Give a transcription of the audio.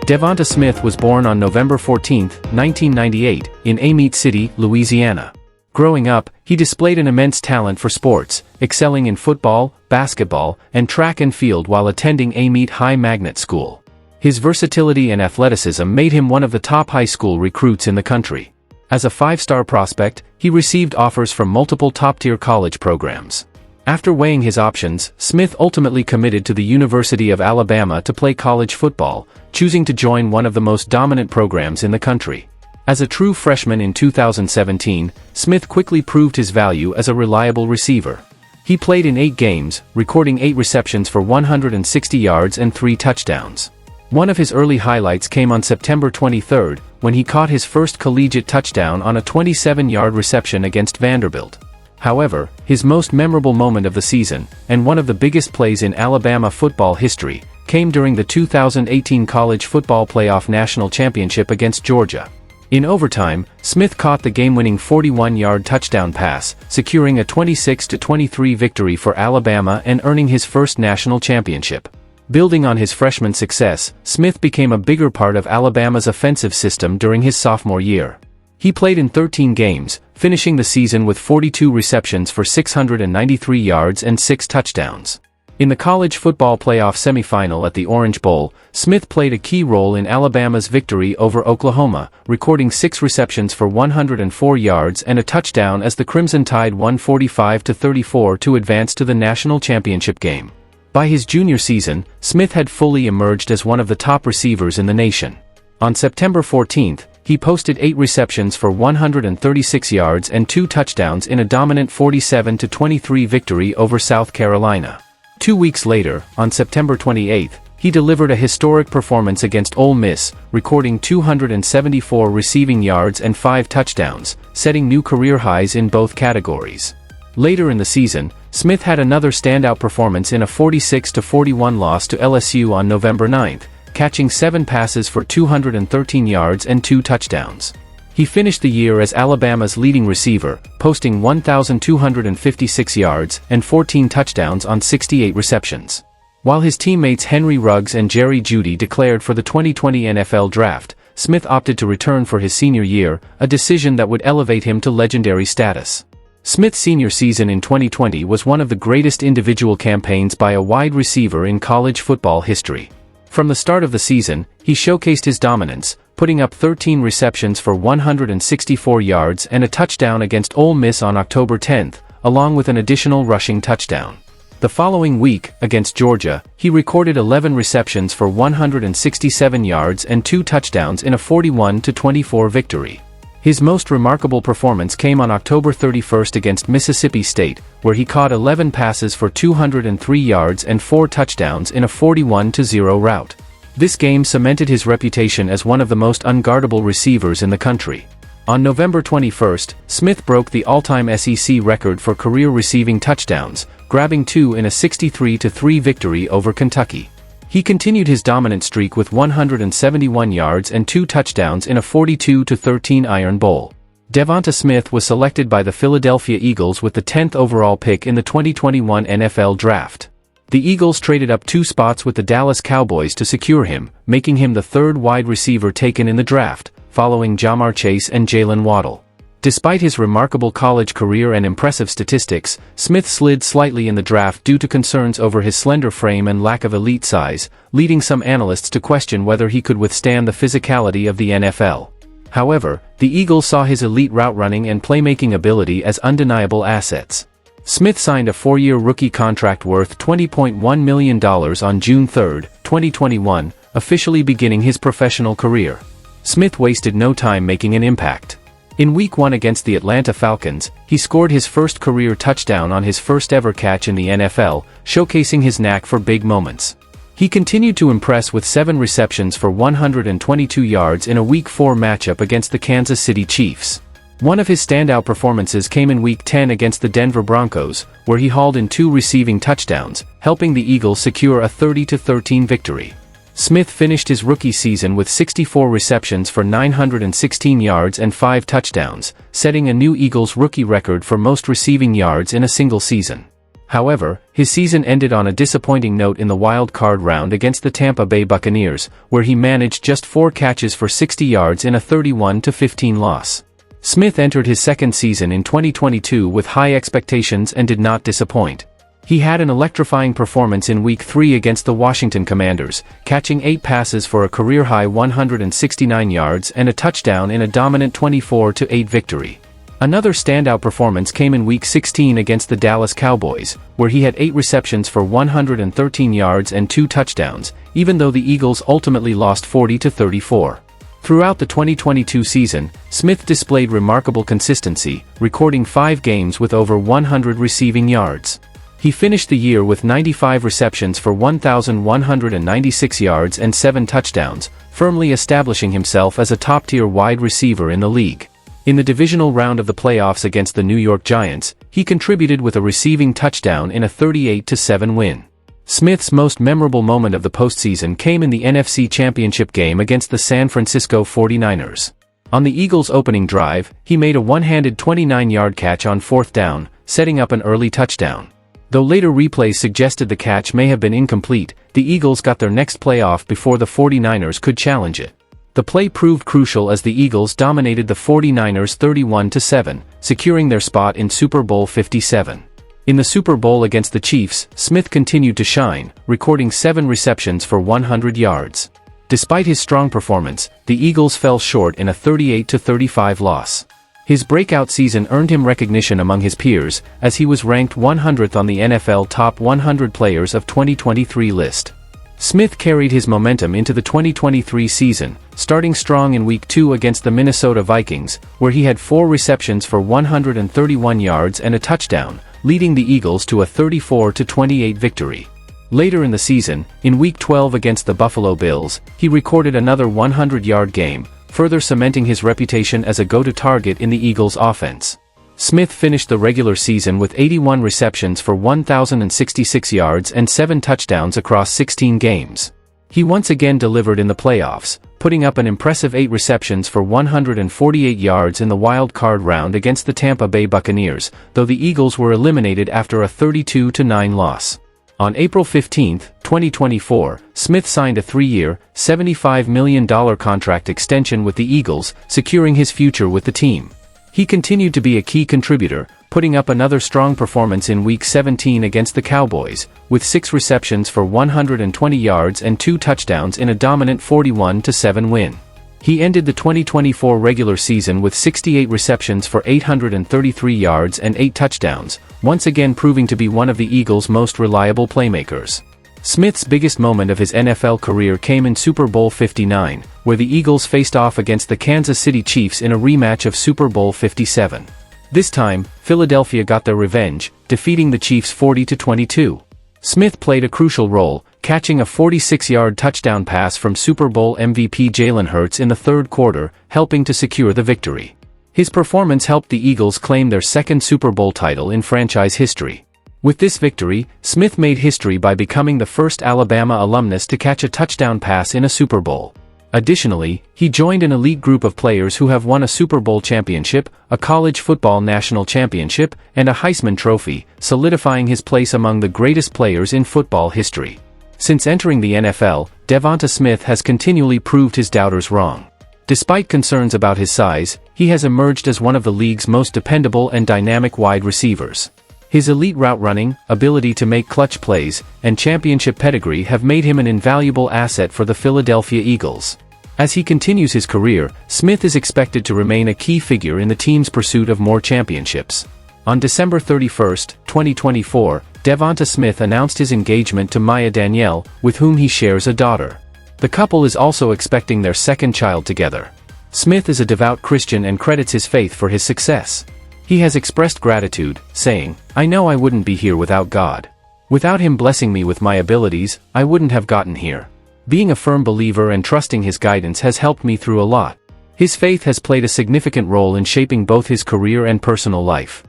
DeVonta Smith was born on November 14, 1998, in Amite City, Louisiana. Growing up, he displayed an immense talent for sports, excelling in football, basketball, and track and field while attending Amite High Magnet School. His versatility and athleticism made him one of the top high school recruits in the country. As a five-star prospect, he received offers from multiple top-tier college programs. After weighing his options, Smith ultimately committed to the University of Alabama to play college football, choosing to join one of the most dominant programs in the country. As a true freshman in 2017, Smith quickly proved his value as a reliable receiver. He played in 8 games, recording 8 receptions for 160 yards and 3 touchdowns. One of his early highlights came on September 23, when he caught his first collegiate touchdown on a 27-yard reception against Vanderbilt. However, his most memorable moment of the season, and one of the biggest plays in Alabama football history, came during the 2018 College Football Playoff National Championship against Georgia. In overtime, Smith caught the game-winning 41-yard touchdown pass, securing a 26-23 victory for Alabama and earning his first national championship. Building on his freshman success, Smith became a bigger part of Alabama's offensive system during his sophomore year. He played in 13 games, finishing the season with 42 receptions for 693 yards and 6 touchdowns. In the college football playoff semifinal at the Orange Bowl, Smith played a key role in Alabama's victory over Oklahoma, recording 6 receptions for 104 yards and a touchdown as the Crimson Tide won 45-34 to advance to the national championship game. By his junior season, Smith had fully emerged as one of the top receivers in the nation. On September 14, he posted 8 receptions for 136 yards and 2 touchdowns in a dominant 47-23 victory over South Carolina. 2 weeks later, on September 28, he delivered a historic performance against Ole Miss, recording 274 receiving yards and 5 touchdowns, setting new career highs in both categories. Later in the season, Smith had another standout performance in a 46-41 loss to LSU on November 9, catching 7 passes for 213 yards and 2 touchdowns. He finished the year as Alabama's leading receiver, posting 1,256 yards and 14 touchdowns on 68 receptions. While his teammates Henry Ruggs and Jerry Jeudy declared for the 2020 NFL Draft, Smith opted to return for his senior year, a decision that would elevate him to legendary status. Smith's senior season in 2020 was one of the greatest individual campaigns by a wide receiver in college football history. From the start of the season, he showcased his dominance, putting up 13 receptions for 164 yards and a touchdown against Ole Miss on October 10, along with an additional rushing touchdown. The following week, against Georgia, he recorded 11 receptions for 167 yards and 2 touchdowns in a 41-24 victory. His most remarkable performance came on October 31 against Mississippi State, where he caught 11 passes for 203 yards and 4 touchdowns in a 41-0 rout. This game cemented his reputation as one of the most unguardable receivers in the country. On November 21, Smith broke the all-time SEC record for career receiving touchdowns, grabbing 2 in a 63-3 victory over Kentucky. He continued his dominant streak with 171 yards and 2 touchdowns in a 42-13 Iron Bowl. DeVonta Smith was selected by the Philadelphia Eagles with the 10th overall pick in the 2021 NFL Draft. The Eagles traded up 2 spots with the Dallas Cowboys to secure him, making him the 3rd wide receiver taken in the draft, following Ja'Marr Chase and Jalen Waddle. Despite his remarkable college career and impressive statistics, Smith slid slightly in the draft due to concerns over his slender frame and lack of elite size, leading some analysts to question whether he could withstand the physicality of the NFL. However, the Eagles saw his elite route running and playmaking ability as undeniable assets. Smith signed a 4-year rookie contract worth $20.1 million on June 3, 2021, officially beginning his professional career. Smith wasted no time making an impact. In Week 1 against the Atlanta Falcons, he scored his first career touchdown on his first-ever catch in the NFL, showcasing his knack for big moments. He continued to impress with 7 receptions for 122 yards in a Week 4 matchup against the Kansas City Chiefs. One of his standout performances came in Week 10 against the Denver Broncos, where he hauled in 2 receiving touchdowns, helping the Eagles secure a 30-13 victory. Smith finished his rookie season with 64 receptions for 916 yards and 5 touchdowns, setting a new Eagles rookie record for most receiving yards in a single season. However, his season ended on a disappointing note in the wild card round against the Tampa Bay Buccaneers, where he managed just 4 catches for 60 yards in a 31-15 loss. Smith entered his second season in 2022 with high expectations and did not disappoint. He had an electrifying performance in Week 3 against the Washington Commanders, catching 8 passes for a career-high 169 yards and a touchdown in a dominant 24-8 victory. Another standout performance came in Week 16 against the Dallas Cowboys, where he had 8 receptions for 113 yards and 2 touchdowns, even though the Eagles ultimately lost 40-34. Throughout the 2022 season, Smith displayed remarkable consistency, recording 5 games with over 100 receiving yards. He finished the year with 95 receptions for 1,196 yards and 7 touchdowns, firmly establishing himself as a top-tier wide receiver in the league. In the divisional round of the playoffs against the New York Giants, he contributed with a receiving touchdown in a 38-7 win. Smith's most memorable moment of the postseason came in the NFC Championship game against the San Francisco 49ers. On the Eagles' opening drive, he made a one-handed 29-yard catch on 4th down, setting up an early touchdown. Though later replays suggested the catch may have been incomplete, the Eagles got their next playoff before the 49ers could challenge it. The play proved crucial as the Eagles dominated the 49ers 31-7, securing their spot in Super Bowl 57. In the Super Bowl against the Chiefs, Smith continued to shine, recording 7 receptions for 100 yards. Despite his strong performance, the Eagles fell short in a 38-35 loss. His breakout season earned him recognition among his peers, as he was ranked 100th on the NFL Top 100 Players of 2023 list. Smith carried his momentum into the 2023 season, starting strong in Week 2 against the Minnesota Vikings, where he had 4 receptions for 131 yards and a touchdown, leading the Eagles to a 34-28 victory. Later in the season, in Week 12 against the Buffalo Bills, he recorded another 100-yard game, further cementing his reputation as a go-to target in the Eagles' offense. Smith finished the regular season with 81 receptions for 1,066 yards and 7 touchdowns across 16 games. He once again delivered in the playoffs, putting up an impressive 8 receptions for 148 yards in the wild card round against the Tampa Bay Buccaneers, though the Eagles were eliminated after a 32-9 loss. On April 15, 2024, Smith signed a 3-year, $75 million contract extension with the Eagles, securing his future with the team. He continued to be a key contributor, putting up another strong performance in Week 17 against the Cowboys, with 6 receptions for 120 yards and 2 touchdowns in a dominant 41-7 win. He ended the 2024 regular season with 68 receptions for 833 yards and 8 touchdowns, once again proving to be one of the Eagles' most reliable playmakers. Smith's biggest moment of his NFL career came in Super Bowl 59, where the Eagles faced off against the Kansas City Chiefs in a rematch of Super Bowl 57. This time, Philadelphia got their revenge, defeating the Chiefs 40-22. Smith played a crucial role, catching a 46-yard touchdown pass from Super Bowl MVP Jalen Hurts in the third quarter, helping to secure the victory. His performance helped the Eagles claim their second Super Bowl title in franchise history. With this victory, Smith made history by becoming the first Alabama alumnus to catch a touchdown pass in a Super Bowl. Additionally, he joined an elite group of players who have won a Super Bowl championship, a college football national championship, and a Heisman Trophy, solidifying his place among the greatest players in football history. Since entering the NFL, DeVonta Smith has continually proved his doubters wrong. Despite concerns about his size, he has emerged as one of the league's most dependable and dynamic wide receivers. His elite route running, ability to make clutch plays, and championship pedigree have made him an invaluable asset for the Philadelphia Eagles. As he continues his career, Smith is expected to remain a key figure in the team's pursuit of more championships. On December 31, 2024, DeVonta Smith announced his engagement to Maya Danielle, with whom he shares a daughter. The couple is also expecting their second child together. Smith is a devout Christian and credits his faith for his success. He has expressed gratitude, saying, "I know I wouldn't be here without God. Without Him blessing me with my abilities, I wouldn't have gotten here. Being a firm believer and trusting His guidance has helped me through a lot." His faith has played a significant role in shaping both his career and personal life.